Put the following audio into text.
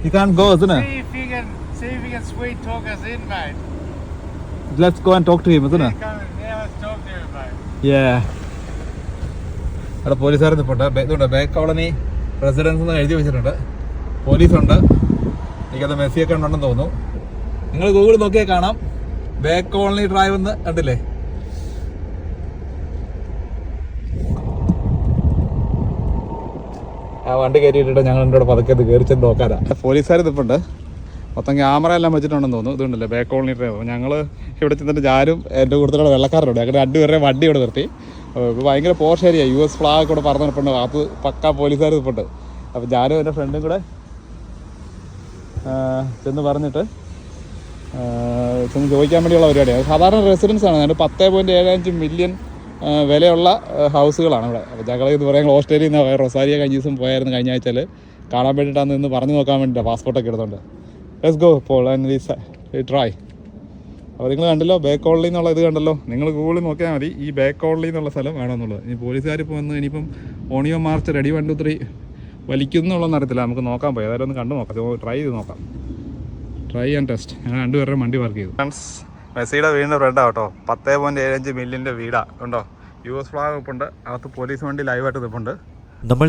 You can't go, isn't it? See if you can sweet talk us in, mate. Let's go and talk to him, isn't it? Let's talk to him, mate. Yeah. അവിടെ പോലീസുകാർ നിൽപ്പുണ്ട്. ഇതുണ്ട് bake colony residence എന്ന് എഴുതി വെച്ചിട്ടുണ്ട്. പോലീസുണ്ട്. എനിക്കത് മെസ്സിയൊക്കെ ഉണ്ടെന്ന് തോന്നുന്നു. നിങ്ങൾ ഗൂഗിൾ നോക്കിയാൽ കാണാം. ബേക്ക് കോളനി ഡ്രൈവ് എന്ന് കണ്ടില്ലേ? ആ വണ്ടി കയറ്റിയിട്ടിട്ട് ഞങ്ങൾ എൻ്റെ കൂടെ പതുക്കെ കയറി ചെന്ന് നോക്കാനാ. പോലീസുകാർ നിൽപ്പുണ്ട്. മൊത്തം ക്യാമറ എല്ലാം വെച്ചിട്ടുണ്ടെന്ന് തോന്നുന്നു. ഇതുണ്ടല്ലേ ബേക്ക് കോളനി ഡ്രൈവ്. ഞങ്ങൾ ഇവിടെ ചെന്നിട്ട് ഞാനും എൻ്റെ കൂടുതലുള്ള വെള്ളക്കാരുണ്ട്. ഞങ്ങൾ രണ്ടുപേരുടെ വണ്ടി ഇവിടെ നിർത്തി. ഇപ്പോൾ ഭയങ്കര പോർഷ് ഏരിയ. US ഫ്ലാഗ് കൂടെ പറന്ന് നിൽപ്പുണ്ട്. അത് പക്കാ പോലീസുകാർ നിൽപ്പുണ്ട്. അപ്പോൾ ഞാനും എൻ്റെ ഫ്രണ്ടും കൂടെ ചെന്ന് പറഞ്ഞിട്ട് ചെന്ന് ചോദിക്കാൻ വേണ്ടിയുള്ള പരിപാടിയാണ്. സാധാരണ റെസിഡൻസ് ആണ്. അതിന് 10.75 മില്യൺ വിലയുള്ള ഹൗസുകളാണ് ഇവിടെ. അപ്പോൾ ഞങ്ങൾ ഇത് പറയാൻ ഓസ്ട്രേലിയയിൽ നിന്ന് റൊസാരിയ കഴിഞ്ഞ ദിവസം പോയായിരുന്നു. കഴിഞ്ഞ ആഴ്ചയിൽ കാണാൻ വേണ്ടിയിട്ടാണ് ഇന്ന് പറഞ്ഞു നോക്കാൻ വേണ്ടിയിട്ടാണ് പാസ്പോർട്ടൊക്കെ എടുത്തുകൊണ്ട്. Let's go pole and try. അപ്പോൾ നിങ്ങൾ കണ്ടല്ലോ ബേക്ക് കോളനി എന്നുള്ള ഇത് കണ്ടല്ലോ. നിങ്ങൾ ഗൂഗിളിൽ നോക്കിയാൽ മതി ഈ ബേക്ക് കോളനി എന്നുള്ള സ്ഥലം വേണമെന്നുള്ളത്. ഇനി പോലീസുകാർ ഇപ്പോൾ വന്ന് ഇനിയിപ്പം ഓണിയോ മാർച്ച് റെഡി 1 2 3 വലിക്കുന്നുള്ളതെന്ന് അറിയത്തില്ല. നമുക്ക് നോക്കാൻ പോയി ഏതായാലും ഒന്ന് കണ്ടു നോക്കാം. ട്രൈ ചെയ്ത് നോക്കാം. Try and test. ഞങ്ങൾ രണ്ടുപേരുടെ വണ്ടി പാർക്ക് ചെയ്തു. ഫ്രണ്ട്സ് മെസ്സിയുടെ വീടിൻ്റെ ഫ്രണ്ടാണ് കേട്ടോ. 10.75 മില്യൻ്റെ വീടാണ് ഉണ്ടോ. US ഫ്ലാഗ് നിൽപ്പുണ്ട്. അകത്ത് പോലീസ് വണ്ടി ലൈവായിട്ട് നിൽപ്പുണ്ട്. നമ്മൾ